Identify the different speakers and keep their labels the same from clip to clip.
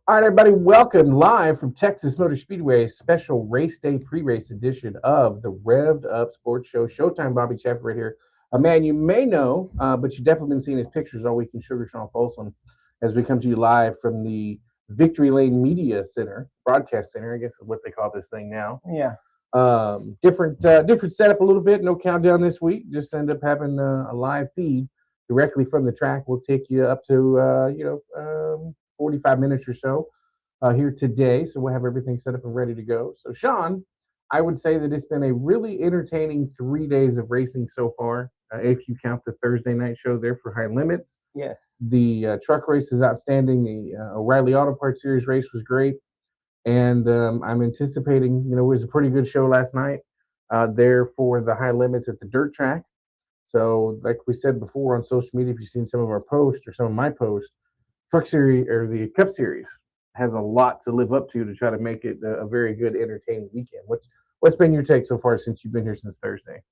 Speaker 1: All right, everybody, welcome live from Texas Motor Speedway, special race day pre-race edition of the Revved Up Sports Show. Showtime, Bobby Chaffee right here. A man you may know, but you've definitely been seeing his pictures all week in Sugar Sean Folsom as we come to you live from the Victory Lane Media Center, Broadcast Center, I guess is what they call this thing now.
Speaker 2: Yeah.
Speaker 1: Different setup a little bit. No countdown this week. Just end up having a live feed directly from the track. We'll take you up to 45 minutes or so here today. So we'll have everything set up and ready to go. So Sean, I would say that it's been a really entertaining 3 days of racing so far. If you count the Thursday night show there for high limits,
Speaker 2: Yes.
Speaker 1: the truck race is outstanding. The O'Reilly Auto Parts Series race was great. And I'm anticipating, it was a pretty good show last night there for the high limits at the dirt track. So, like we said before on social media, if you've seen some of our posts or some of my posts, Truck Series or the Cup Series has a lot to live up to try to make it a very good, entertaining weekend. What's been your take so far since you've been here since Thursday?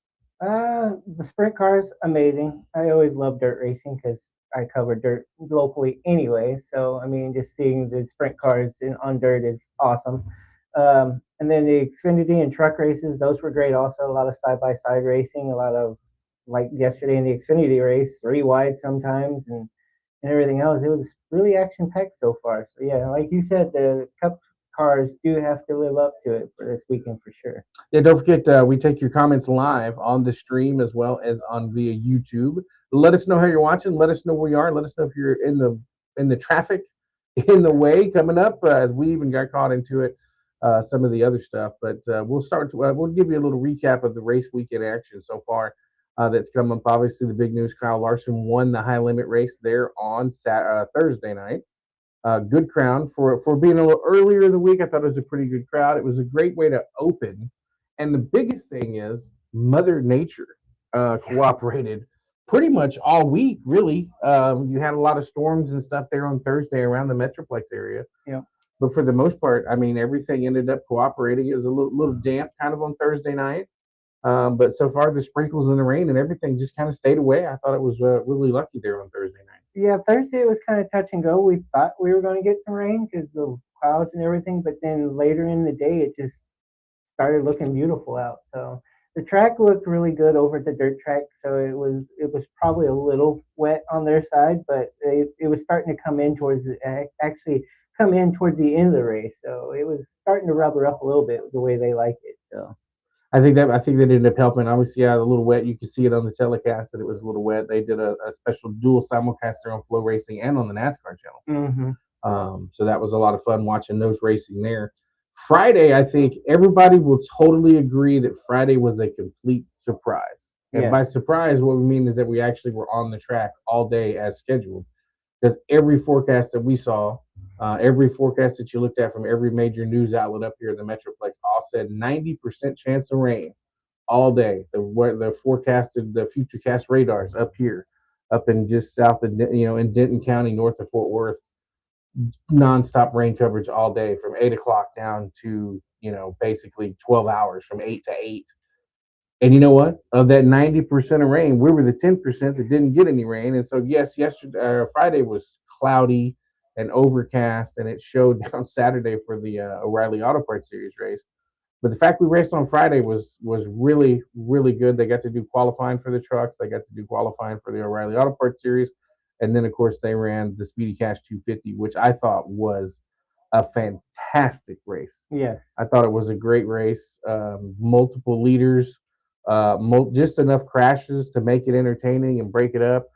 Speaker 2: The sprint cars, amazing. I always love dirt racing because I cover dirt locally anyway. So, I mean, just seeing the sprint cars on dirt is awesome. And then the Xfinity and truck races, those were great also. A lot of side-by-side racing, a lot of, like yesterday in the Xfinity race, 3 wide sometimes, and everything else. It was really action-packed so far. So, yeah, like you said, the Cup cars do have to live up to it for this weekend for sure.
Speaker 1: Yeah, don't forget we take your comments live on the stream as well as on via YouTube. Let us know how you're watching. Let us know where you are. Let us know if you're in the traffic in the way coming up. As we even got caught into it, some of the other stuff. But we'll give you a little recap of the race weekend action so far that's come up. Obviously, the big news: Kyle Larson won the high limit race there on Thursday night. Good crowd for being a little earlier in the week. I thought it was a pretty good crowd. It was a great way to open, and the biggest thing is Mother Nature cooperated pretty much all week. Really, you had a lot of storms and stuff there on Thursday around the Metroplex area.
Speaker 2: Yeah.
Speaker 1: But for the most part, I mean, everything ended up cooperating. It was a little damp kind of on Thursday night. But so far, the sprinkles and the rain and everything just kind of stayed away. I thought it was really lucky there on Thursday night.
Speaker 2: Yeah, Thursday was kind of touch and go. We thought we were going to get some rain because the clouds and everything, but then later in the day, it just started looking beautiful out. So the track looked really good over at the dirt track. So it was probably a little wet on their side, but it was starting to come in actually come in towards the end of the race. So it was starting to rubber up a little bit the way they like it. So
Speaker 1: I think that ended up helping. Obviously, yeah, a little wet. You could see it on the telecast that it was a little wet. They did a special dual simulcast there on Flow Racing and on the NASCAR channel.
Speaker 2: mm-hmm.
Speaker 1: So that was a lot of fun watching those racing there. Friday, I think everybody will totally agree that Friday was a complete surprise. And by surprise, what we mean is that we actually were on the track all day as scheduled. Because every forecast that we saw, every forecast that you looked at from every major news outlet up here in the Metroplex all said 90% chance of rain all day. The forecasted, the futurecast radars up here, up in just south of, in Denton County, north of Fort Worth, nonstop rain coverage all day from 8 o'clock down to, basically 12 hours from 8 to 8. And you know what? Of that 90% of rain, we were the 10% that didn't get any rain. And so, yes, Friday was cloudy and overcast, and it showed on Saturday for the O'Reilly Auto Parts Series race. But the fact we raced on Friday was really, really good. They got to do qualifying for the trucks. They got to do qualifying for the O'Reilly Auto Parts Series. And then, of course, they ran the Speedy Cash 250, which I thought was a fantastic race.
Speaker 2: Yes.
Speaker 1: I thought it was a great race. Multiple leaders. Just enough crashes to make it entertaining and break it up.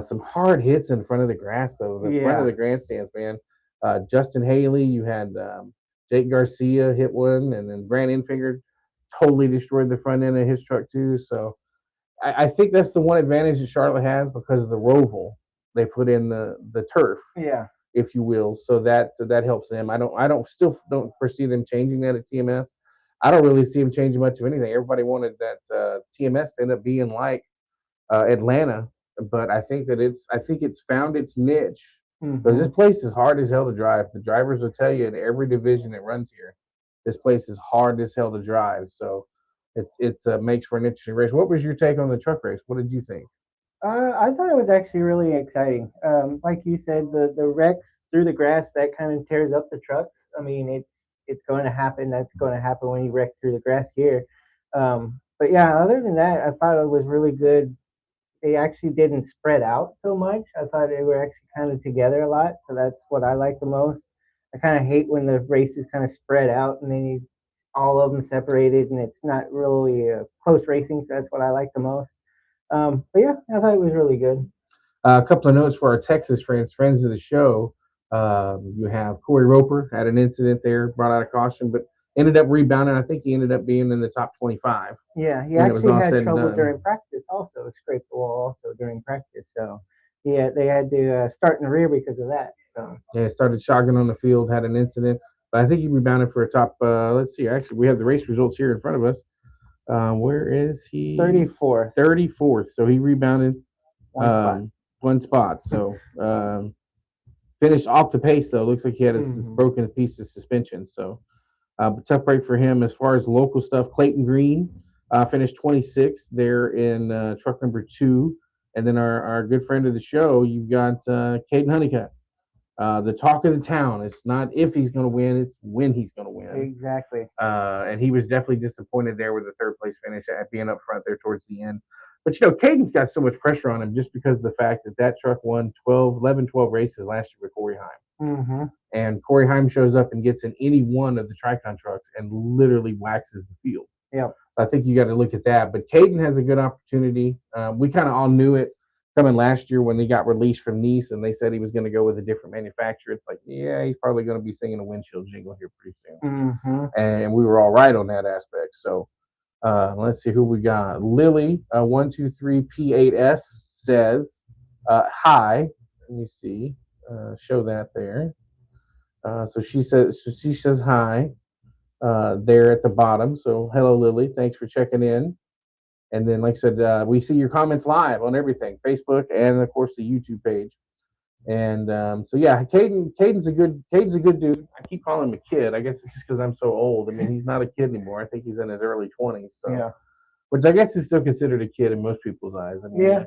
Speaker 1: Some hard hits in front of the grass, though. The front of the grandstands, man. Justin Haley, you had Jake Garcia hit one, and then Brand Infinger totally destroyed the front end of his truck, too. So I think that's the one advantage that Charlotte has because of the Roval. They put in the turf, if you will, so that helps them. I don't foresee them changing that at TMS. I don't really see them changing much of anything. Everybody wanted that TMS to end up being like Atlanta, but I think it's found its niche because this place is hard as hell to drive. The drivers will tell you in every division that runs here, this place is hard as hell to drive. So it makes for an interesting race. What was your take on the truck race? What did you think?
Speaker 2: I thought it was actually really exciting. Like you said, the wrecks through the grass that kind of tears up the trucks. I mean, it's going to happen. That's going to happen when you wreck through the grass here. But yeah, other than that, I thought it was really good. They actually didn't spread out so much. I thought they were actually kind of together a lot. So that's what I like the most. I kind of hate when the races kind of spread out and then you all of them separated and it's not really close racing. So that's what I like the most. But yeah, I thought it was really good.
Speaker 1: A couple of notes for our Texas friends, friends of the show. You have Corey Roper had an incident there, brought out a caution, but ended up rebounding. I think he ended up being in the top 25
Speaker 2: Yeah, he
Speaker 1: when it was
Speaker 2: actually
Speaker 1: all
Speaker 2: had
Speaker 1: said and
Speaker 2: trouble
Speaker 1: done.
Speaker 2: during practice. Also, scraped the wall also during practice. So yeah, they had to start in the rear because of that. So
Speaker 1: Yeah, started shotgun on the field, had an incident, but I think he rebounded for a top. Let's see, actually, we have the race results here in front of us. Where is he?
Speaker 2: 34th,
Speaker 1: 34th. So he rebounded
Speaker 2: one spot.
Speaker 1: um, one spot. So finished off the pace though. Looks like he had a
Speaker 2: Hmm.
Speaker 1: broken piece of suspension. So tough break for him. As far as local stuff, Clayton Green finished 26th there in truck number 2. And then our good friend of the show, you've got Caden Honeycutt. The talk of the town. It's not if he's going to win, it's when he's going to win.
Speaker 2: Exactly.
Speaker 1: And he was definitely disappointed there with the third place finish at being up front there towards the end. But Caden's got so much pressure on him just because of the fact that that truck won 12 races last year with Corey Heim.
Speaker 2: Hmm.
Speaker 1: And Corey Heim shows up and gets in any one of the Tricon trucks and literally waxes the field.
Speaker 2: Yeah.
Speaker 1: I think you got to look at that. But Caden has a good opportunity. We kind of all knew it coming last year when he got released from Nice and they said he was going to go with a different manufacturer. It's like, yeah, he's probably going to be singing a windshield jingle here pretty soon.
Speaker 2: Hmm.
Speaker 1: And we were all right on that aspect. So let's see who we got. Lily, 123 P8S says, hi. Let me see. Show that there. So she says hi there at the bottom. So hello, Lily. Thanks for checking in. And then, like I said, we see your comments live on everything, Facebook and of course the YouTube page. And so yeah, Caden's a good dude. I keep calling him a kid. I guess it's just because I'm so old. I mean, he's not a kid anymore. I think he's in his early 20s. So,
Speaker 2: Yeah.
Speaker 1: which I guess is still considered a kid in most people's eyes. I mean,
Speaker 2: Yeah.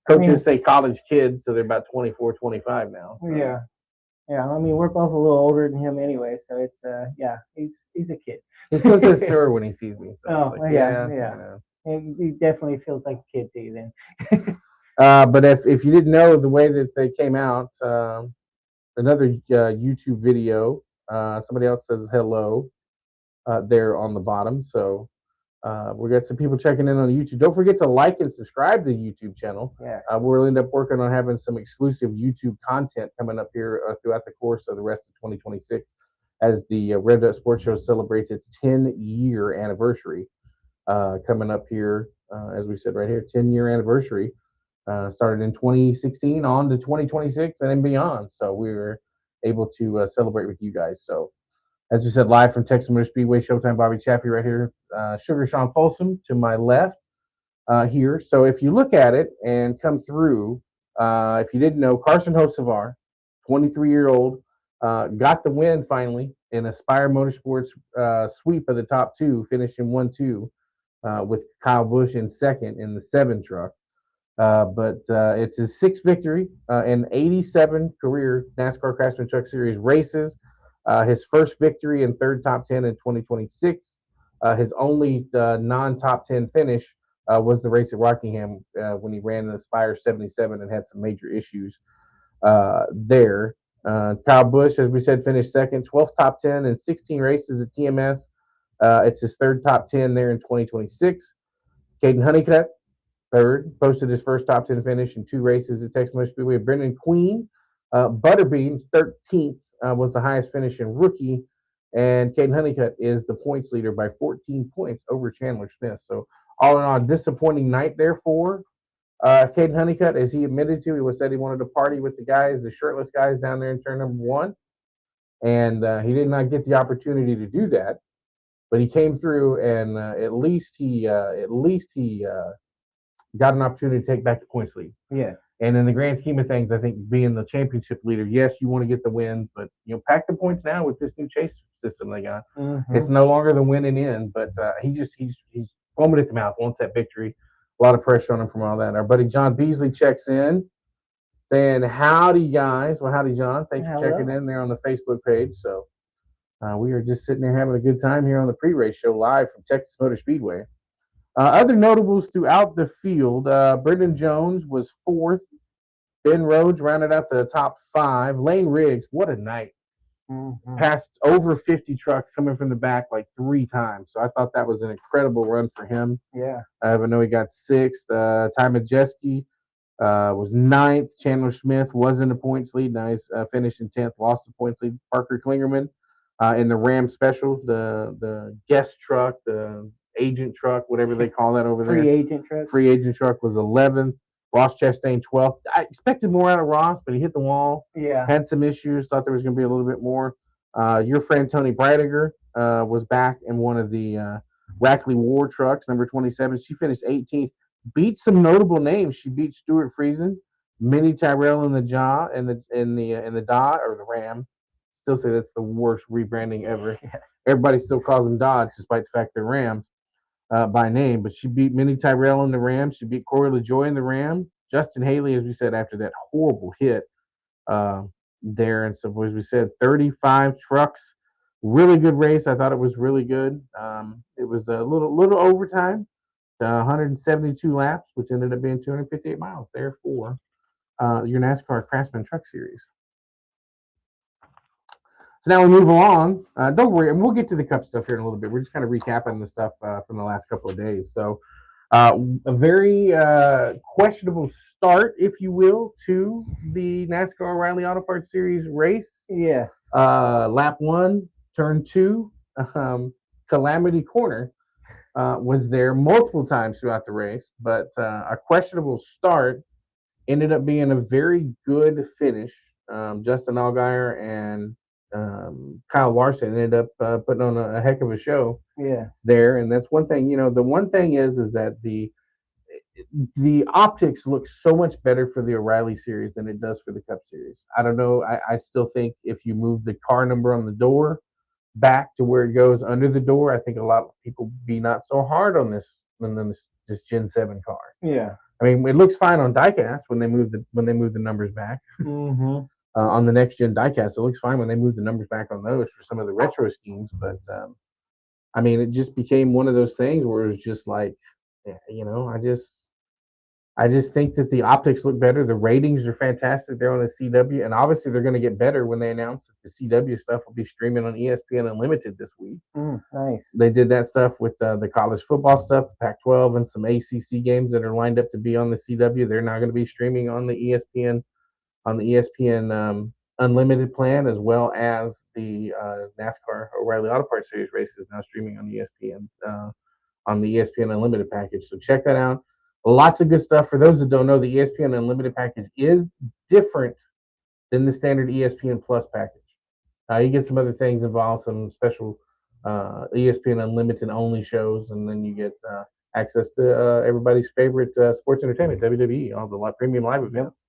Speaker 1: coaches say college kids, so they're about 24, 25 now. So.
Speaker 2: Yeah. Yeah. I mean, we're both a little older than him anyway, so it's yeah, he's a kid.
Speaker 1: He still says sir when he sees me. So
Speaker 2: Oh,
Speaker 1: like,
Speaker 2: yeah,
Speaker 1: yeah.
Speaker 2: yeah.
Speaker 1: You know.
Speaker 2: He definitely feels like a kid to you then.
Speaker 1: But if you didn't know the way that they came out, another YouTube video, somebody else says hello there on the bottom. So we got some people checking in on YouTube. Don't forget to like and subscribe to the YouTube channel.
Speaker 2: Yes.
Speaker 1: We'll end up working on having some exclusive YouTube content coming up here throughout the course of the rest of 2026 as the Red Dot Sports Show celebrates its 10-year anniversary coming up here, as we said right here, 10-year anniversary. Started in 2016 on to 2026 and then beyond. So we were able to celebrate with you guys. So as we said, live from Texas Motor Speedway, Showtime Bobby Chaffee right here. Sugar Sean Folsom to my left here. So if you look at it and come through, if you didn't know, Carson Hocevar, 23-year-old, got the win finally in Aspire Motorsports sweep of the top 2, finishing 1-2 with Kyle Busch in second in the 7 truck. But it's his 6th victory in 87 career NASCAR Craftsman Truck Series races. His first victory and 3rd top 10 in 2026. His only non-top 10 finish was the race at Rockingham when he ran an Aspire 77 and had some major issues there. Kyle Busch, as we said, finished second, 12th top 10 in 16 races at TMS. It's his 3rd top 10 there in 2026. Caden Honeycutt, 3rd, posted his first top 10 finish in 2 races at Texas Motor Speedway. Brendan Queen, Butterbean, 13th, was the highest finish in rookie. And Caden Honeycutt is the points leader by 14 points over Chandler Smith. So, all in all, disappointing night there for Caden Honeycutt, as he admitted to. He said he wanted to party with the guys, the shirtless guys down there in turn number 1. And he did not get the opportunity to do that. But he came through, and at least he got an opportunity to take back the points lead.
Speaker 2: Yeah.
Speaker 1: And in the grand scheme of things, I think being the championship leader, yes, you want to get the wins, but pack the points now with this new chase system they got.
Speaker 2: Mm-hmm.
Speaker 1: It's no longer the win and end, but he's foaming at the mouth, wants that victory. a lot of pressure on him from all that. Our buddy John Beasley checks in saying, howdy, guys. Well, howdy, John. Thanks for checking in there on the Facebook page. So we are just sitting there having a good time here on the Prerace show live from Texas Motor Speedway. Other notables throughout the field, Brendan Jones was fourth. Ben Rhodes rounded out the top 5. Lane Riggs, what a night. Passed over 50 trucks coming from the back like 3 times. So I thought that was an incredible run for him.
Speaker 2: Yeah.
Speaker 1: I know he got 6th. Ty Majeski was 9th. Chandler Smith was in the points lead. Nice. Finished in 10th. Lost the points lead. Parker Klingerman in the Ram Special, the guest truck, the agent truck, whatever they call that over there. Free agent truck was 11th. Ross Chastain 12th. I expected more out of Ross, but he hit the wall.
Speaker 2: Yeah.
Speaker 1: Had some issues. Thought there was going to be a little bit more. Your friend Tony Breidiger was back in one of the Rackley War trucks, number 27. She finished 18th. Beat some notable names. She beat Stuart Friesen, Minnie Tyrell in the Dodge or the Ram. Still say that's the worst rebranding ever.
Speaker 2: Yes.
Speaker 1: Everybody still calls them Dodge, despite the fact they're Rams. By name, but she beat Minnie Tyrell in the Ram. She beat Corey LaJoy in the Ram. Justin Haley, as we said, after that horrible hit there. And so, as we said, 35 trucks. Really good race. I thought it was really good. It was a little overtime, 172 laps, which ended up being 258 miles there for your NASCAR Craftsman Truck Series. So now we move along. Don't worry, and we'll get to the Cup stuff here in a little bit. We're just kind of recapping the stuff from the last couple of days. So a very questionable start, if you will, to the NASCAR O'Reilly Auto Parts Series race.
Speaker 2: Yes.
Speaker 1: Lap 1, turn 2, Calamity Corner was there multiple times throughout the race, but a questionable start ended up being a very good finish. Justin Allgaier and Kyle Larson ended up putting on a heck of a show there. And that's one thing, the one thing is that the optics look so much better for the O'Reilly series than it does for the Cup series. I don't know. I still think if you move the car number on the door back to where it goes under the door, I think a lot of people be not so hard on this Gen 7 car.
Speaker 2: Yeah.
Speaker 1: I mean, it looks fine on diecast when they move the numbers back.
Speaker 2: Mm-hmm.
Speaker 1: On the next gen diecast, it looks fine when they move the numbers back on those for some of the retro schemes. But I mean, it just became one of those things where it was just like, I just think that the optics look better. The ratings are fantastic. They're on the CW, and obviously they're going to get better when they announce that the CW stuff will be streaming on ESPN Unlimited this week.
Speaker 2: Nice.
Speaker 1: They did that stuff with the college football stuff, the Pac-12, and some ACC games that are lined up to be on the CW. They're now going to be streaming on the ESPN Unlimited plan, as well as the NASCAR O'Reilly Auto Parts Series race is now streaming on ESPN Unlimited package. So check that out. Lots of good stuff. For those that don't know, the ESPN Unlimited package is different than the standard ESPN Plus package. You get some other things involved, some special ESPN Unlimited only shows, and then you get access to everybody's favorite sports entertainment, WWE, all the premium live events,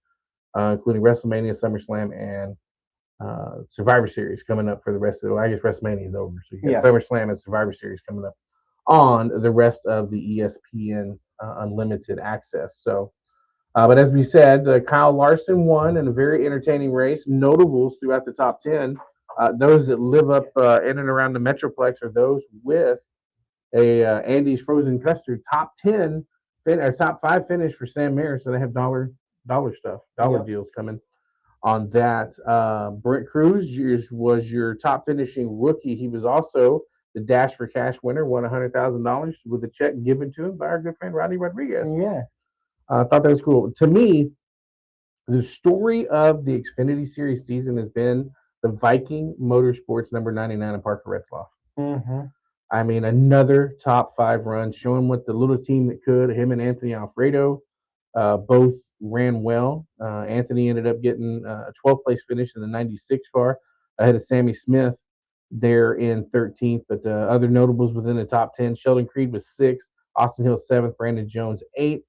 Speaker 1: including WrestleMania, SummerSlam, and Survivor Series coming up for the rest of the. I guess WrestleMania is over, so you got SummerSlam and Survivor Series coming up on the rest of the ESPN Unlimited access. So, but as we said, Kyle Larson won in a very entertaining race. Notables throughout the top 10. Those that live up in and around the Metroplex are those with a Andy's Frozen Custard top 10 or top 5 finish for Sam Mayer. So they have dollar deals coming on that. Brent Cruz was your top finishing rookie. He was also the Dash for Cash winner, won $100,000 with a check given to him by our good friend Rodney Rodriguez.
Speaker 2: Yes.
Speaker 1: I thought that was cool. To me, the story of the Xfinity Series season has been the Viking Motorsports number 99 of Parker Retzloff.
Speaker 2: Mm-hmm.
Speaker 1: I mean, another top 5 run, showing what the little team that could. Him and Anthony Alfredo both ran well. Anthony ended up getting a 12th place finish in the 96 car ahead of Sammy Smith there in 13th. But other notables within the top 10, Sheldon Creed was 6th, Austin Hill 7th, Brandon Jones 8th,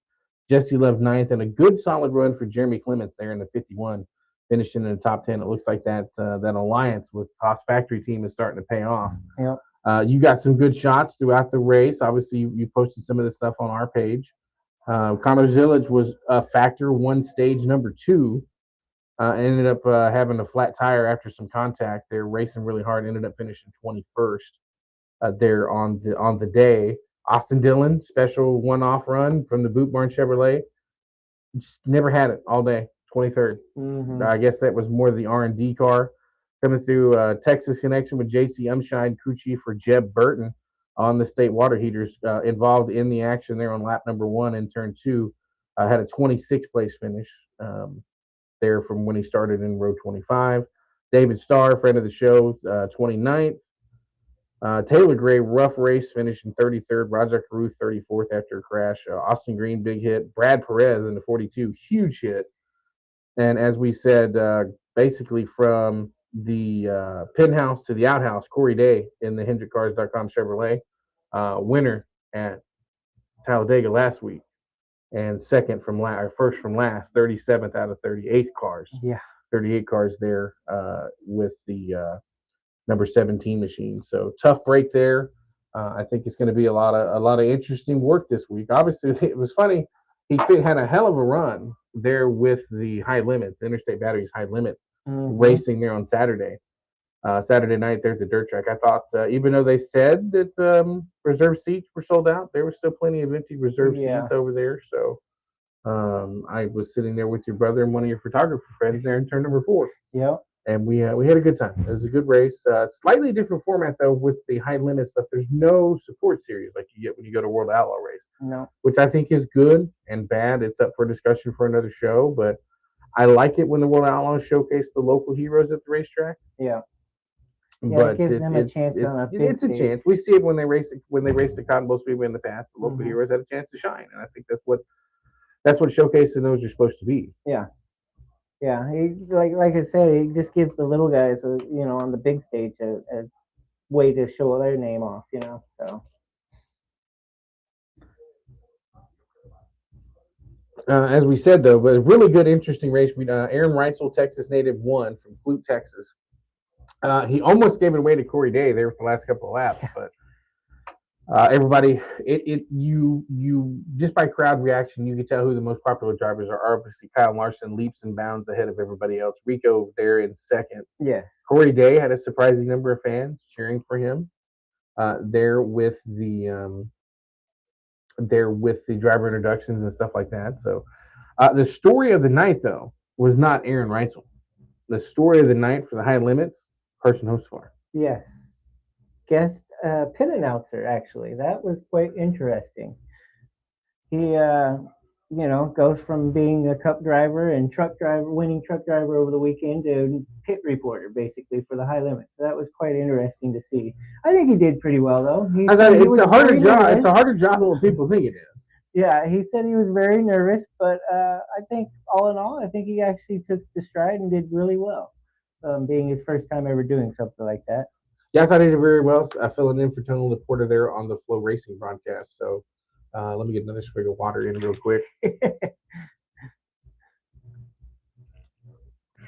Speaker 1: Jesse Love 9th, and a good solid run for Jeremy Clements there in the 51, finishing in the top 10. It looks like that alliance with Haas Factory team is starting to pay off.
Speaker 2: Yep.
Speaker 1: You got some good shots throughout the race. Obviously, you posted some of this stuff on our page. Commerce Village was a factor, won stage number 2. Ended up having a flat tire after some contact. They're racing really hard. Ended up finishing 21st there on the day. Austin Dillon, special one-off run from the Boot Barn Chevrolet. Just never had it all day. 23rd. I guess that was more the R&D car coming through. Texas connection with JC Umshine, crew chief for Jeb Burton on the state water heaters, involved in the action there on lap number 1 and turn 2. Had a 26th place finish there from when he started in row 25. David Starr, friend of the show, 29th. Taylor Gray, rough race, finishing 33rd. Roger Caruth, 34th after a crash. Austin Green, big hit. Brad Perez in the 42, huge hit. And as we said, basically from the penthouse to the outhouse, Corey Day in the HendrickCars.com Chevrolet, winner at Talladega last week, and second from first from last, 37th out of 38 cars.
Speaker 2: Yeah,
Speaker 1: 38 cars there with the number 17 machine. So tough break there. I think it's going to be a lot of interesting work this week. Obviously, it was funny. He had a hell of a run there with the high limits, Interstate Batteries high limit racing there on Saturday. Saturday night there at the dirt track. I thought even though they said that reserve seats were sold out, there were still plenty of empty reserve seats over there. So I was sitting there with your brother and one of your photographer friends there in turn number 4.
Speaker 2: Yep.
Speaker 1: And we had a good time. It was a good race. Slightly different format though with the high limit stuff. There's no support series like you get when you go to World Outlaw Race.
Speaker 2: No.
Speaker 1: Which I think is good and bad. It's up for discussion for another show, but I like it when the World Outlaws showcase the local heroes at the racetrack.
Speaker 2: Yeah.
Speaker 1: But
Speaker 2: it gives them a chance on a big
Speaker 1: it's a chance. We see it when they race the Cotton Bowl Speedway in the past. The local heroes had a chance to shine, and I think that's what showcasing those are supposed to be.
Speaker 2: Yeah. Yeah, like I said, it just gives the little guys, on the big stage, a way to show their name off, So,
Speaker 1: as we said though, but a really good, interesting race. Aaron Reitzel, Texas native, won from Clute, Texas. He almost gave it away to Corey Day there for the last couple of laps, but everybody, you just by crowd reaction, you can tell who the most popular drivers are. Obviously, Kyle Larson leaps and bounds ahead of everybody else. Rico there in second.
Speaker 2: Yeah.
Speaker 1: Corey Day had a surprising number of fans cheering for him. There with the driver introductions and stuff like that. So, the story of the night though was not Aaron Reitzel. The story of the night for the high limits, Carson Hocevar.
Speaker 2: Yes. Guest pit announcer, actually. That was quite interesting. He, goes from being a cup driver and winning truck driver over the weekend to pit reporter, basically, for the high limits. So that was quite interesting to see. I think he did pretty well, though.
Speaker 1: It's a harder job. It's a harder job than people think it is.
Speaker 2: Yeah, he said he was very nervous, but I think all in all, I think he actually took the stride and did really well, being his first time ever doing something like that.
Speaker 1: Yeah, I thought he did very well. Filling in for Tony Laporta there on the Flow Racing broadcast. So let me get another swig of water in real quick.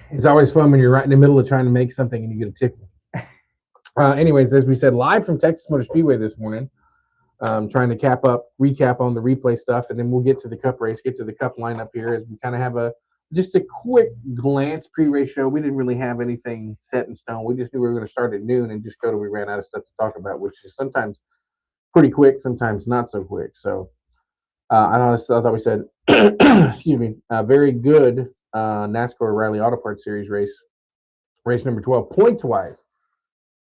Speaker 1: It's always fun when you're right in the middle of trying to make something and you get a tickle. Anyways, as we said, live from Texas Motor Speedway this morning, trying to recap on the replay stuff, and then we'll get to the Cup race, get to the Cup lineup here as we kind of have just a quick glance pre-race show. We didn't really have anything set in stone. We just knew we were going to start at noon and just go till we ran out of stuff to talk about, which is sometimes pretty quick, sometimes not so quick. So I thought we said, excuse me, a very good NASCAR Riley Auto Parts Series race number 12. Points-wise,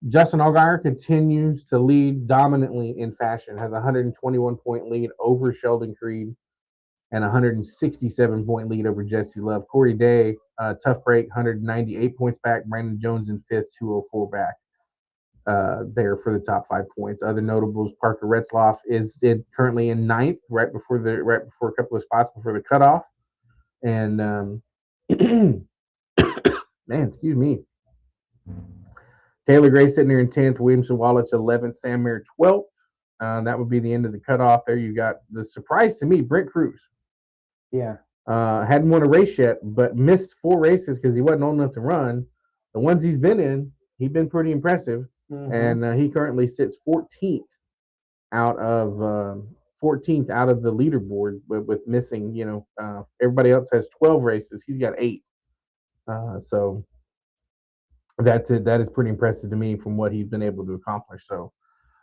Speaker 1: Justin Allgaier continues to lead dominantly in fashion, has a 121-point lead over Sheldon Creed, and a 167-point lead over Jesse Love. Corey Day, tough break, 198 points back. Brandon Jones in fifth, 204 back there for the top 5 points. Other notables, Parker Retzloff is currently in ninth, right before a couple of spots before the cutoff. And man, excuse me. Taylor Gray sitting there in 10th, Williamson Wallace 11th, Sam Mayer 12th. That would be the end of the cutoff there. You got the surprise to me, Brent Cruz.
Speaker 2: Yeah.
Speaker 1: Hadn't won a race yet, but missed 4 races because he wasn't old enough to run. The ones he's been in, he's been pretty impressive. And he currently sits 14th out of 14th out of the leaderboard with missing. Everybody else has 12 races. He's got 8. So that is pretty impressive to me from what he's been able to accomplish. So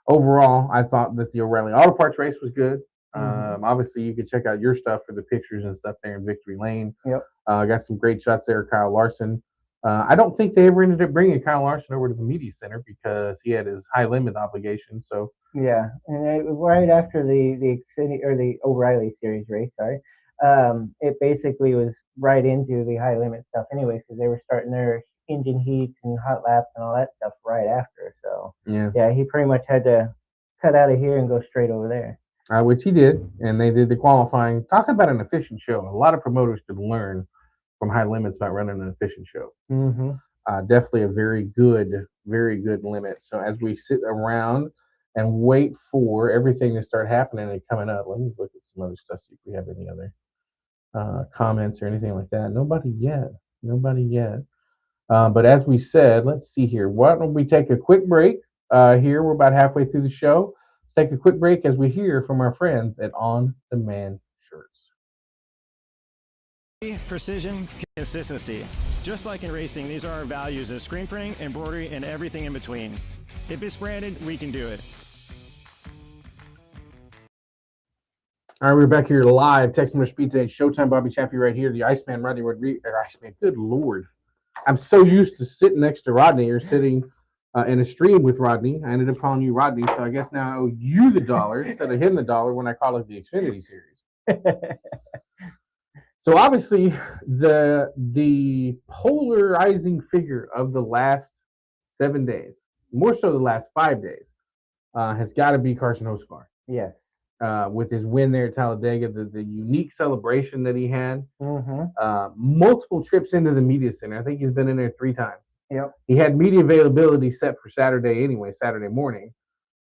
Speaker 1: overall, I thought that the O'Reilly Auto Parts race was good. Obviously, you can check out your stuff for the pictures and stuff there in Victory Lane.
Speaker 2: Yep.
Speaker 1: Got some great shots there, Kyle Larson. I don't think they ever ended up bringing Kyle Larson over to the media center because he had his high limit obligation. So
Speaker 2: yeah, and right after the Xfinity or the O'Reilly Series race, sorry, it basically was right into the high limit stuff, anyways, because they were starting their engine heats and hot laps and all that stuff right after. So yeah, he pretty much had to cut out of here and go straight over there.
Speaker 1: Which he did, and they did the qualifying. Talk about an efficient show. A lot of promoters could learn from high limits about running an efficient show. Definitely a very good limit. So as we sit around and wait for everything to start happening and coming up, let me look at some other stuff, see if we have any other comments or anything like that. Nobody yet. But as we said, let's see here. Why don't we take a quick break here? We're about halfway through the show. Let's take a quick break as we hear from our friends at On Demand Shirts.
Speaker 3: Precision, consistency. Just like in racing, these are our values in screen printing, embroidery, and everything in between. If it's branded, we can do it.
Speaker 1: All right, we're back here live. Texas Motor Speed today. Showtime. Bobby Chaffee right here. The Iceman, Rodney Rodriguez. Iceman, good Lord. I'm so used to sitting next to Rodney or sitting in a stream with Rodney. I ended up calling you Rodney, so I guess now I owe you the dollar instead of him the dollar when I call it the Xfinity Series. So obviously, the polarizing figure of the last 7 days, more so the last 5 days, has got to be Carson Hocevar.
Speaker 2: Yes.
Speaker 1: With his win there at Talladega, the unique celebration that he had, multiple trips into the media center. I think he's been in there 3 times.
Speaker 2: Yep.
Speaker 1: He had media availability set for Saturday anyway, Saturday morning.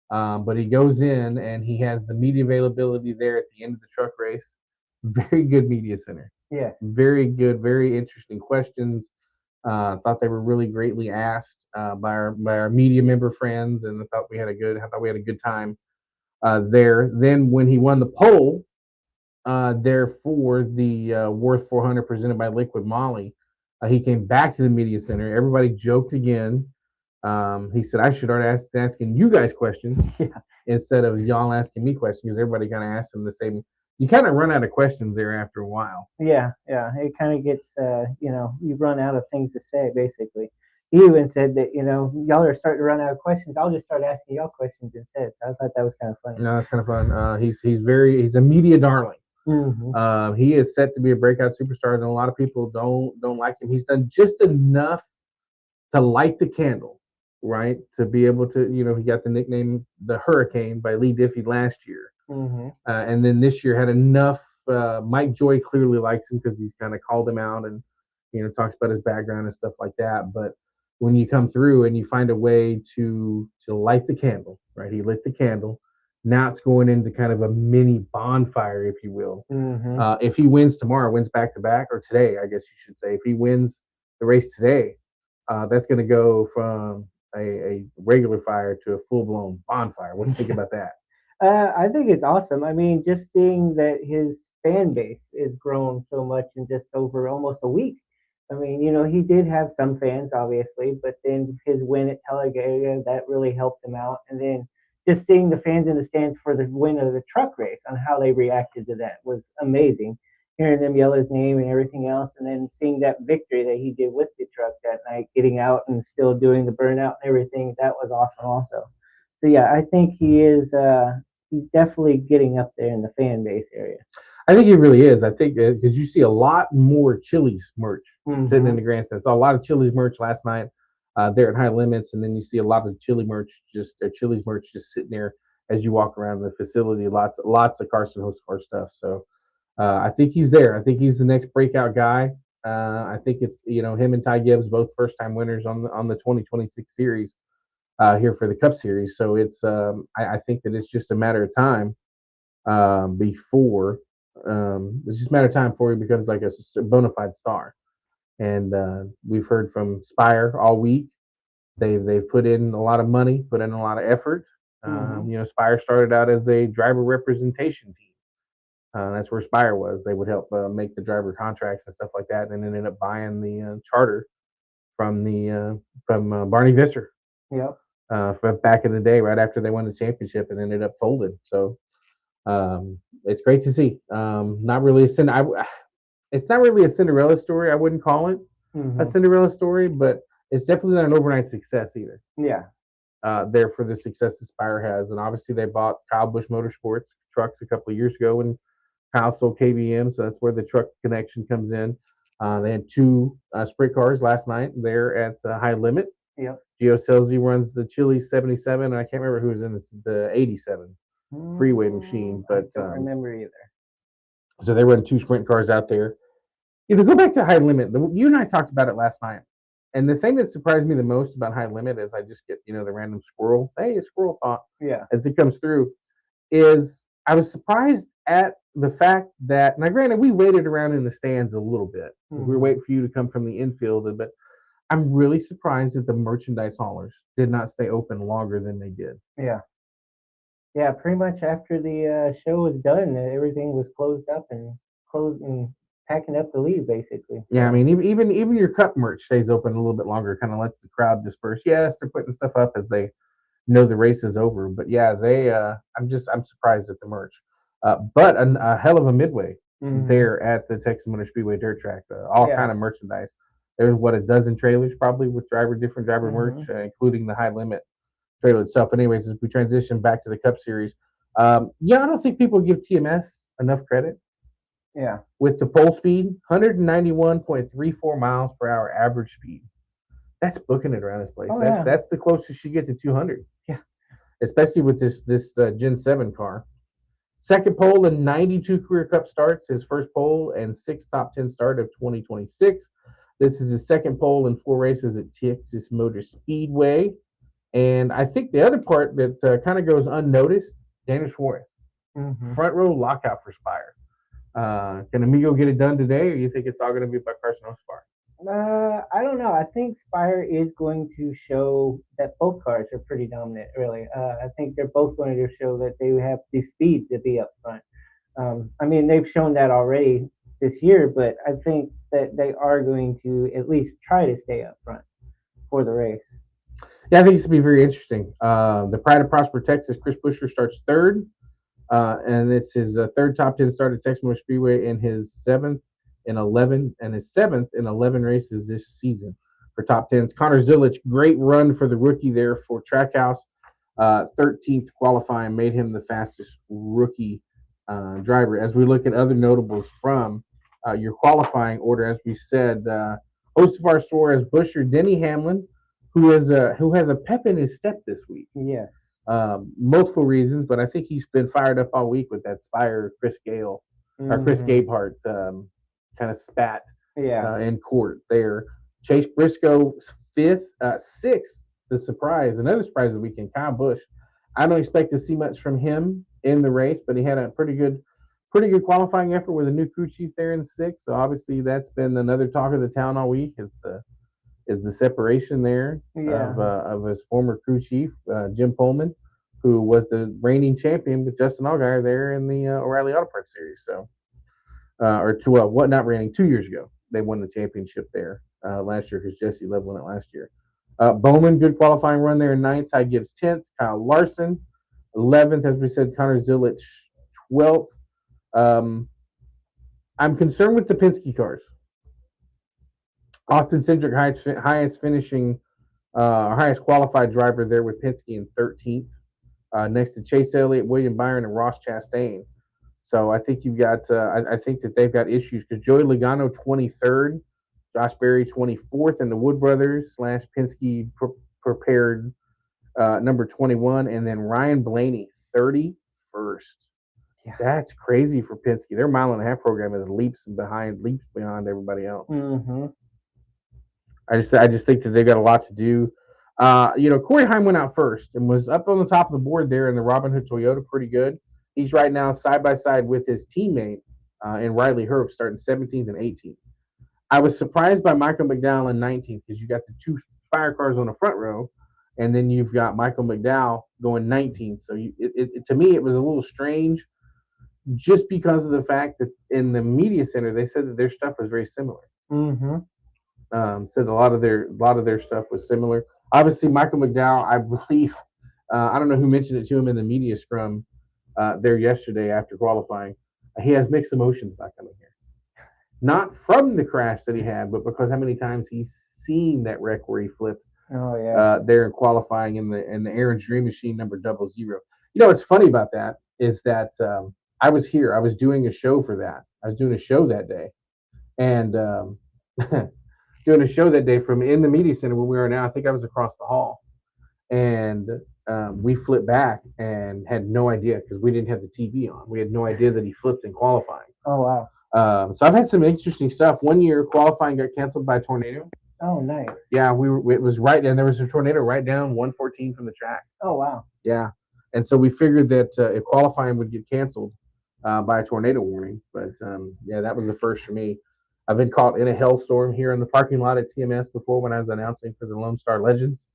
Speaker 1: But he goes in and he has the media availability there at the end of the truck race. Very good media center.
Speaker 2: Yeah.
Speaker 1: Very good, very interesting questions. Thought they were really greatly asked by our media member friends, and I thought we had a good time there. Then when he won the pole there for the Wurth 400 presented by Liquid Molly, he came back to the media center. Everybody joked again. He said, I should start asking you guys questions instead of y'all asking me questions, because everybody kind of asked him the same. You kind of run out of questions there after a while.
Speaker 2: Yeah. It kind of gets, you run out of things to say, basically. He even said that, y'all are starting to run out of questions. I'll just start asking y'all questions instead. So I thought that was kind of funny.
Speaker 1: No, that's kind of fun. He's a media darling. He is set to be a breakout superstar, and a lot of people don't like him. He's done just enough to light the candle, right? To be able to, he got the nickname the Hurricane by Lee Diffie last year. And then this year had enough. Mike Joy clearly likes him because he's kind of called him out and, talks about his background and stuff like that. But when you come through and you find a way to light the candle, right? He lit the candle. Now it's going into kind of a mini bonfire, if you will. If he wins tomorrow, wins back-to-back, or today, I guess you should say, if he wins the race today, that's going to go from a regular fire to a full-blown bonfire. What do you think about that?
Speaker 2: I think it's awesome. I mean, just seeing that his fan base is grown so much in just over almost a week. I mean, he did have some fans, obviously, but then his win at Talladega, that really helped him out. And then just seeing the fans in the stands for the win of the truck race and how they reacted to that was amazing. Hearing them yell his name and everything else, and then seeing that victory that he did with the truck that night, getting out and still doing the burnout and everything, that was awesome also. So yeah, I think he is. He's definitely getting up there in the fan base area.
Speaker 1: I think he really is. I think because you see a lot more Chili's merch sitting in the grandstand. Saw a lot of Chili's merch last night there at High Limits, and then you see a lot of Chili's merch just sitting there as you walk around the facility. Lots of Carson Hocevar stuff. So I think he's there. I think he's the next breakout guy. I think it's him and Ty Gibbs, both first-time winners on the 2026 series. Here for the Cup Series, so it's I think that it's just a matter of time before it's just a matter of time before he becomes like a bona fide star. And we've heard from Spire all week. They've put in a lot of money, put in a lot of effort. Spire started out as a driver representation team. That's where Spire was. They would help make the driver contracts and stuff like that, and then ended up buying the charter from Barney Visser.
Speaker 2: Yep.
Speaker 1: From back in the day, right after they won the championship, and ended up folded. So it's great to see. Not really it's not really a Cinderella story. I wouldn't call it a Cinderella story, but it's definitely not an overnight success either.
Speaker 2: Yeah.
Speaker 1: There for the success that Spire has, and obviously they bought Kyle Busch Motorsports trucks a couple of years ago, and Kyle sold KBM, so that's where the truck connection comes in. They had 2 sprint cars last night there at High Limit.
Speaker 2: Yep.
Speaker 1: Gio Scelzi runs the Chili 77, and I can't remember who was in the 87 freeway machine, but
Speaker 2: I don't remember either.
Speaker 1: So they run 2 sprint cars out there. Go back to High Limit. You and I talked about it last night, and the thing that surprised me the most about High Limit is I just get the random squirrel. Hey, a squirrel thought.
Speaker 2: Yeah.
Speaker 1: As it comes through, is I was surprised at the fact that, now granted, we waited around in the stands a little bit. We were waiting for you to come from the infield, but I'm really surprised that the merchandise haulers did not stay open longer than they did.
Speaker 2: Yeah. Yeah, pretty much after the show was done, everything was closed and packing up to leave, basically. So.
Speaker 1: Yeah, I mean, even your cup merch stays open a little bit longer, kind of lets the crowd disperse. Yes, they're putting stuff up as they know the race is over, but yeah, I'm surprised at the merch. But a hell of a midway there at the Texas Motor Speedway dirt track. All kind of merchandise. There's a dozen trailers probably with different driver merch, including the High Limit trailer itself. Anyways, as we transition back to the Cup Series, I don't think people give TMS enough credit.
Speaker 2: Yeah.
Speaker 1: With the pole speed, 191.34 miles per hour average speed. That's booking it around this place. That's the closest you get to 200.
Speaker 2: Yeah.
Speaker 1: Especially with this Gen 7 car. Second pole in 92 career Cup starts, his first pole and 6th top 10 start of 2026. This is his second pole in 4 races at Texas Motor Speedway. And I think the other part that kind of goes unnoticed, Daniel Suarez. Front row lockout for Spire. Can Amigo get it done today, or you think it's all going to be by Carson Hocevar?
Speaker 2: I don't know. I think Spire is going to show that both cars are pretty dominant, really. I think they're both going to show that they have the speed to be up front. I mean, they've shown that already this year, but I think that they are going to at least try to stay up front for the race.
Speaker 1: Yeah, I think it's going to be very interesting. The Pride of Prosper, Texas, Chris Buescher starts 3rd. And it's his 3rd top 10 start at Texas Motor Speedway and his 7th in 11 races this season for top 10s. Connor Zilic, great run for the rookie there for Trackhouse. 13th qualifying made him the fastest rookie driver. As we look at other notables from your qualifying order, as we said, Hocevar, Suarez, Buescher, Denny Hamlin, who has a pep in his step this week.
Speaker 2: Yes.
Speaker 1: Multiple reasons, but I think he's been fired up all week with that Spire Chris Gabehart kind of spat in court there. Chase Briscoe 6th, the surprise, another surprise of the weekend. Kyle Busch. I don't expect to see much from him in the race, but he had a pretty good qualifying effort with a new crew chief there in 6th. So obviously that's been another talk of the town all week is the separation there of his former crew chief, Jim Pullman, who was the reigning champion with Justin Allgaier there in the O'Reilly Auto Parts Series. So, not reigning, 2 years ago. They won the championship there last year because Jesse Love won it last year. Bowman, good qualifying run there in 9th. Ty Gibbs 10th. Kyle Larson 11th, as we said. Connor Zilic 12th. I'm concerned with the Penske cars. Austin Cindric, highest qualified driver there with Penske in 13th. Next to Chase Elliott, William Byron, and Ross Chastain. So I think you've got. I think that they've got issues because Joey Logano 23rd, Josh Berry 24th, and the Wood Brothers / Penske prepared number 21, and then Ryan Blaney 31st. Yeah. That's crazy for Penske. Their mile-and-a-half program is leaps beyond everybody else. I just think that they've got a lot to do. Corey Heim went out first and was up on the top of the board there in the Robin Hood Toyota, pretty good. He's right now side by side with his teammate in Riley Herbst, starting 17th and 18th. I was surprised by Michael McDowell in 19th because you got the 2 Spire cars on the front row, and then you've got Michael McDowell going 19th. So to me, it was a little strange, just because of the fact that in the media center they said that their stuff was very similar.
Speaker 2: Mm-hmm.
Speaker 1: Said a lot of their stuff was similar. Obviously, Michael McDowell, I believe, I don't know who mentioned it to him in the media scrum there yesterday after qualifying. He has mixed emotions about coming here, not from the crash that he had, but because how many times he's seen that wreck where he flipped.
Speaker 2: Oh yeah.
Speaker 1: There in qualifying in the Aaron's Dream Machine number 00. You know what's funny about that is that I was here. I was doing a show for that. I was doing a show that day, and doing a show that day from in the media center where we are now. I think I was across the hall, and we flipped back and had no idea because we didn't have the TV on. We had no idea that he flipped in qualifying.
Speaker 2: Oh wow.
Speaker 1: So I've had some interesting stuff. One year, qualifying got canceled by a tornado.
Speaker 2: Oh nice.
Speaker 1: Yeah, it was right, and there was a tornado right down 114 from the track.
Speaker 2: Oh wow.
Speaker 1: Yeah, and so we figured that if qualifying would get canceled by a tornado warning, but yeah, that was the first for me. I've been caught in a hailstorm here in the parking lot at TMS before when I was announcing for the Lone Star Legends.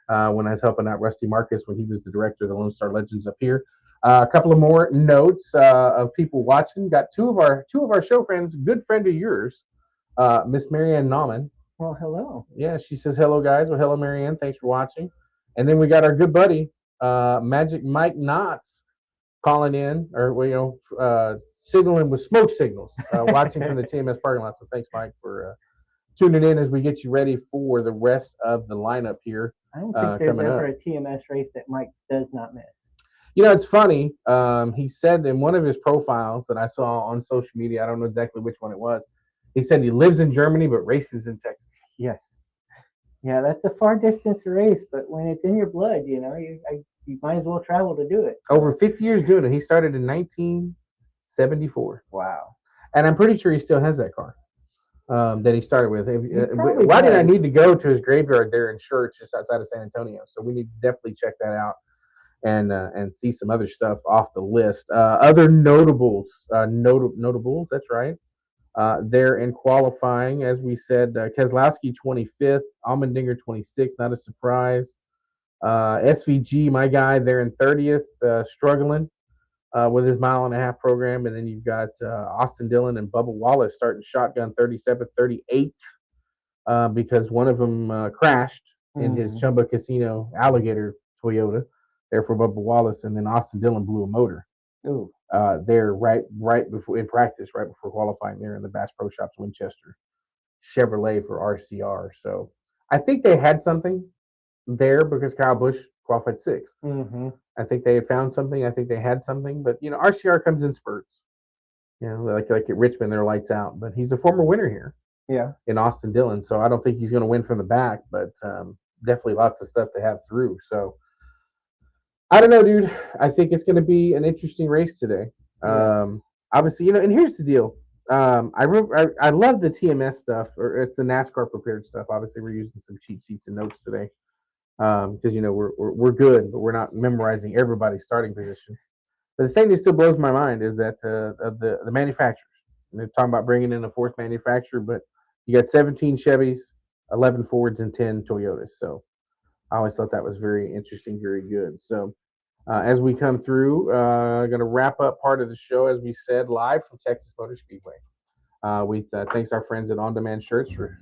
Speaker 1: When I was helping out Rusty Marcus when he was the director of the Lone Star Legends up here. A couple of more notes of people watching. Got two of our show friends, good friend of yours, Miss Marianne Nauman.
Speaker 2: Well, hello.
Speaker 1: Yeah, she says hello, guys. Well, hello, Marianne. Thanks for watching. And then we got our good buddy, Magic Mike Knotts, calling in, or signaling with smoke signals, watching from the TMS parking lot. So thanks, Mike, for tuning in as we get you ready for the rest of the lineup here.
Speaker 2: I don't think there's ever a TMS race that Mike does not miss.
Speaker 1: You know, it's funny. He said in one of his profiles that I saw on social media, I don't know exactly which one it was, he said he lives in Germany but races in Texas.
Speaker 2: Yes. Yeah, that's a far distance race, but when it's in your blood, you might as well travel to do it.
Speaker 1: Over 50 years doing it. He started in 1974.
Speaker 2: Wow.
Speaker 1: And I'm pretty sure he still has that car that he started with. Why did I need to go to his graveyard there in Church, just outside of San Antonio? So we need to definitely check that out and see some other stuff off the list. Other notables, that's right. They're in qualifying, as we said, Keselowski 25th, Allmendinger 26th, not a surprise. SVG, my guy, they're in 30th, struggling with his 1.5-mile program. And then you've got Austin Dillon and Bubba Wallace starting shotgun 37th, 38th, because one of them crashed in his Chumba Casino Alligator Toyota there for Bubba Wallace, and then Austin Dillon blew a motor.
Speaker 2: Ooh.
Speaker 1: There right before in practice, right before qualifying there in the Bass Pro Shops Winchester Chevrolet for RCR. So I think they had something there because Kyle Busch qualified 6th.
Speaker 2: Mm-hmm.
Speaker 1: I think they had found something. I think they had something, but RCR comes in spurts. Like at Richmond, they're lights out. But he's a former winner here.
Speaker 2: Yeah.
Speaker 1: In Austin Dillon, so I don't think he's going to win from the back, but definitely lots of stuff to have through. So I don't know, dude. I think it's going to be an interesting race today.
Speaker 2: Yeah.
Speaker 1: Obviously, and here's the deal. I love the TMS stuff, or it's the NASCAR prepared stuff. Obviously, we're using some cheat sheets and notes today because we're good, but we're not memorizing everybody's starting position. But the thing that still blows my mind is that the manufacturers. And they're talking about bringing in a 4th manufacturer, but you got 17 Chevys, 11 Fords, and 10 Toyotas. So I always thought that was very interesting, very good. So as we come through, going to wrap up part of the show, as we said, live from Texas Motor Speedway. We thanks our friends at On Demand Shirts for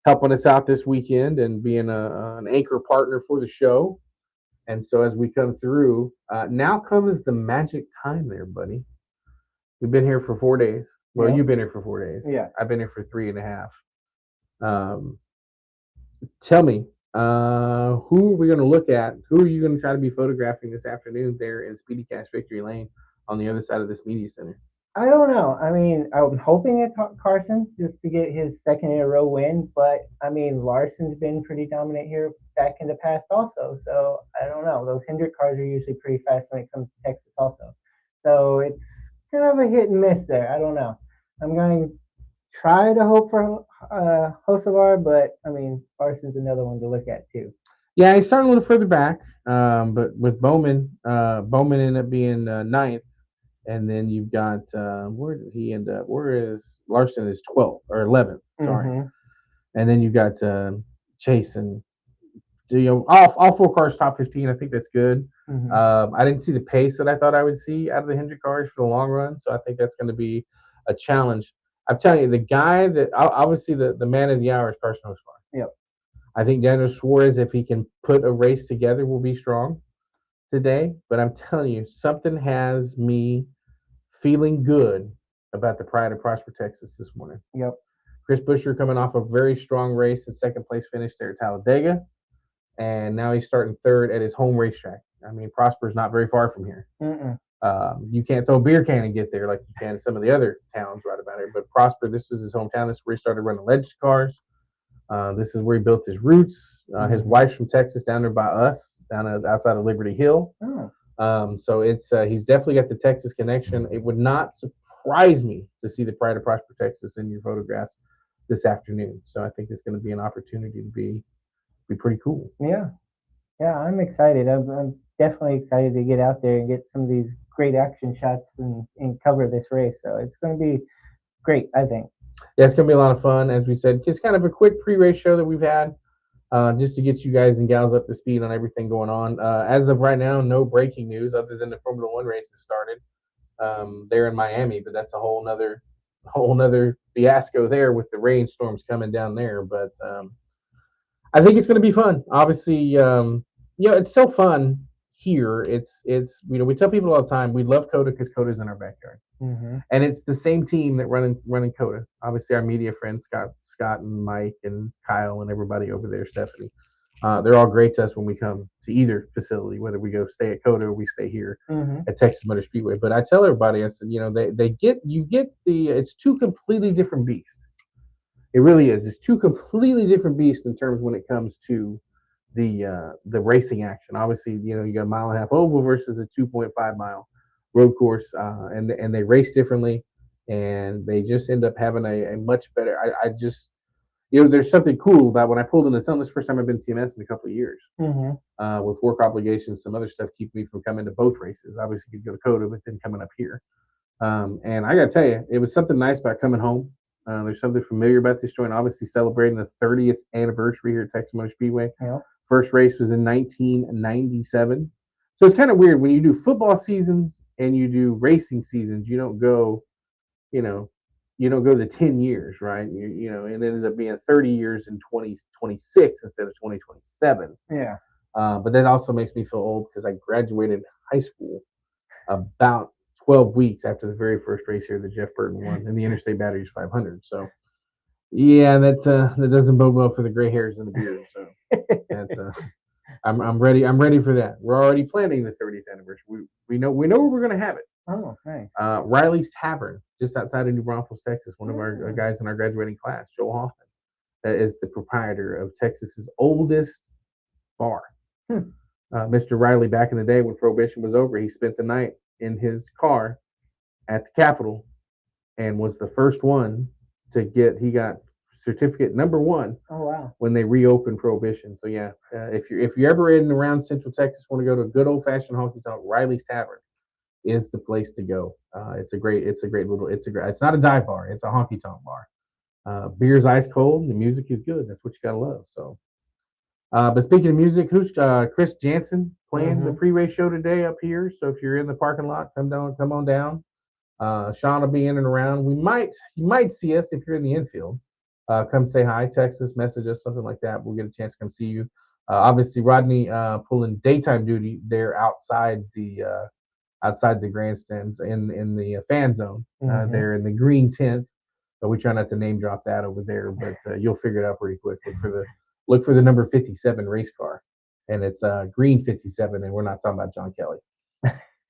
Speaker 1: helping us out this weekend and being an anchor partner for the show. And so as we come through, now comes the magic time there, buddy. We've been here for 4 days. Well, You've been here for 4 days.
Speaker 2: Yeah.
Speaker 1: I've been here for 3.5. Tell me, who are we going to look at? Who are you going to try to be photographing this afternoon there in Speedy Cash Victory Lane on the other side of this media center?
Speaker 2: I don't know. I mean, I'm hoping it's Carson just to get his 2nd in a row win, but I mean, Larson's been pretty dominant here back in the past also. So I don't know. Those Hendrick cars are usually pretty fast when it comes to Texas also. So it's kind of a hit and miss there. I don't know. I'm going to try to hope for Hocevar, but I mean, Larson's another one to look at too.
Speaker 1: Yeah, he's starting a little further back, but with Bowman ended up being 9th. And then you've got where did he end up? Where is Larson is 12th or 11th? Sorry. And then you've got Chase and all 4 cars top 15. I think that's good.
Speaker 2: Mm-hmm.
Speaker 1: I didn't see the pace that I thought I would see out of the Hendrick cars for the long run, so I think that's going to be a challenge. I'm telling you, the guy that obviously the man of the hour is Carson Hocevar.
Speaker 2: Yep.
Speaker 1: I think Daniel Suarez, if he can put a race together, will be strong today. But I'm telling you, something has me feeling good about the Pride of Prosper, Texas this morning.
Speaker 2: Yep.
Speaker 1: Chris Buescher coming off a very strong race and second place finish there at Talladega. And now he's starting third at his home racetrack. I mean, Prosper's not very far from here. You can't throw a beer can and get there like you can in some of the other towns right about here. But Prosper, this was his hometown. This is where he started running legend cars. This is where he built his roots. His wife's from Texas, down there by us, outside of Liberty Hill. So he's definitely got the Texas connection. It would not surprise me to see the Pride of Prosper, Texas in your photographs this afternoon. So I think it's going to be an opportunity to be pretty cool.
Speaker 2: Yeah, I'm excited. I'm definitely excited to get out there and get some of these great action shots and cover this race. So it's going to be great, I think.
Speaker 1: Yeah, it's going to be a lot of fun. As we said, just kind of a quick pre-race show that we've had, just to get you guys and gals up to speed on everything going on. As of right now, no breaking news other than the Formula One race has started there in Miami, but that's a whole nother fiasco there with the rainstorms coming down there. But I think it's going to be fun. Obviously, it's so fun here. It's we tell people all the time we love COTA because COTA's in our backyard, and it's the same team that running COTA. Obviously, our media friends Scott and Mike and Kyle and everybody over there, Stephanie. They're all great to us when we come to either facility, whether we go stay at COTA or we stay here at Texas Motor Speedway. But I tell everybody, I said, it's two completely different beasts. It really is. It's two completely different beasts in terms when it comes to the racing action. Obviously, you got a 1.5 mile oval versus a 2.5 mile road course, and they race differently, and they just end up having a much better. I just there's something cool about when I pulled in the tunnel. This is the first time I've been to TMS in a couple of years. With work obligations, some other stuff keep me from coming to both races. Obviously, you could go to COTA, but then coming up here. And I got to tell you, it was something nice about coming home. There's something familiar about this joint. Obviously, celebrating the 30th anniversary here at Texas Motor Speedway.
Speaker 2: Yeah.
Speaker 1: First race was in 1997. So it's kind of weird when you do football seasons and you do racing seasons. You don't go, the 10 years, right? And it ends up being 30 years in 2026 instead of 2027.
Speaker 2: Yeah.
Speaker 1: But that also makes me feel old because I graduated high school about 12 weeks after the very first race here that Jeff Burton won in the Interstate Batteries 500. So, yeah, that doesn't bode well for the gray hairs and the beard. So, I'm ready. I'm ready for that. We're already planning the 30th anniversary. We know where we're going to have it.
Speaker 2: Oh, nice.
Speaker 1: Riley's Tavern, just outside of New Braunfels, Texas. One of our guys in our graduating class, Joel Hoffman, that is the proprietor of Texas's oldest bar. Mr. Riley, back in the day when Prohibition was over, he spent the night in his car at the Capitol and was the first one he got certificate number 1.
Speaker 2: Oh, wow. When
Speaker 1: they reopened Prohibition. So yeah, if you're ever in and around Central Texas, want to go to a good old fashioned honky tonk, Riley's Tavern is the place to go. It's not a dive bar, it's a honky tonk bar. Beer's ice cold, the music is good. That's what you gotta love. So but speaking of music, who's Chris Jansen playing the pre-race show today up here? So if you're in the parking lot, come on down. Sean will be in and around. You might see us if you're in the infield. Come say hi, text us, message us, something like that. We'll get a chance to come see you. Obviously, Rodney pulling daytime duty there outside the grandstands in the fan zone there in the green tent. But we try not to name drop that over there, but you'll figure it out pretty quick. Look for the number 57 race car, and it's green 57, and we're not talking about John Kelly.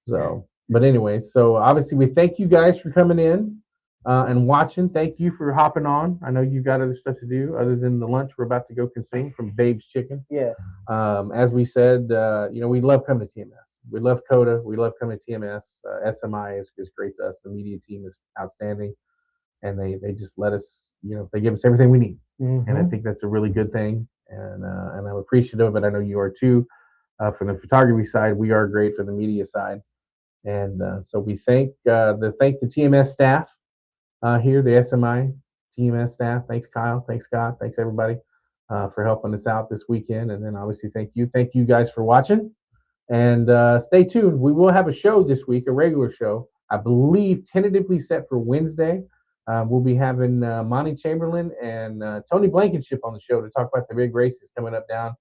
Speaker 1: So, but anyway, so obviously we thank you guys for coming in and watching. Thank you for hopping on. I know you've got other stuff to do other than the lunch we're about to go consume from Babe's Chicken.
Speaker 2: Yes.
Speaker 1: As we said, we love coming to TMS. We love COTA. We love coming to TMS. SMI is great to us. The media team is outstanding, and they just let us, they give us everything we need. And I think that's a really good thing, and I'm appreciative of it. I know you are too. From the photography side, we are great for the media side, and so we thank the TMS staff here, the SMI TMS staff. Thanks, Kyle. Thanks, Scott. Thanks, everybody. for helping us out this weekend. And then obviously thank you guys for watching. And stay tuned. We will have a show this week, a regular show, I believe tentatively set for Wednesday. We'll be having Monty Chamberlain and Tony Blankenship on the show to talk about the big races coming up down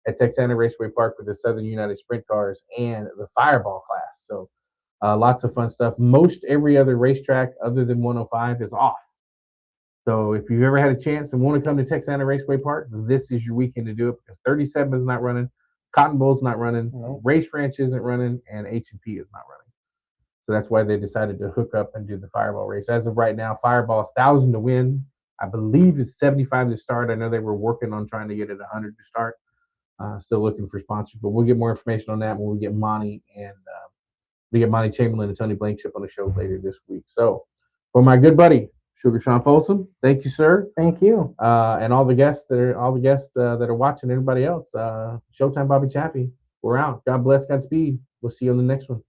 Speaker 1: at Texana Raceway Park with the Southern United Sprint Cars and the Fireball class. So lots of fun stuff. Most every other racetrack other than 105 is off. So if you've ever had a chance and want to come to Texana Raceway Park, this is your weekend to do it, because 37 is not running, Cotton Bowl's not running, Race Ranch isn't running, and H&P is not running. So that's why they decided to hook up and do the Fireball race. As of right now, Fireball's 1,000 to win. I believe it's 75 to start. I know they were working on trying to get it 100 to start. Still looking for sponsors, but we'll get more information on that when we get Monty Chamberlain and Tony Blankenship on the show later this week. So for my good buddy Sugar Sean Folsom, thank you, sir.
Speaker 2: Thank you.
Speaker 1: And all the guests that are watching, everybody else. Showtime Bobby Chaffee. We're out. God bless, Godspeed. We'll see you on the next one.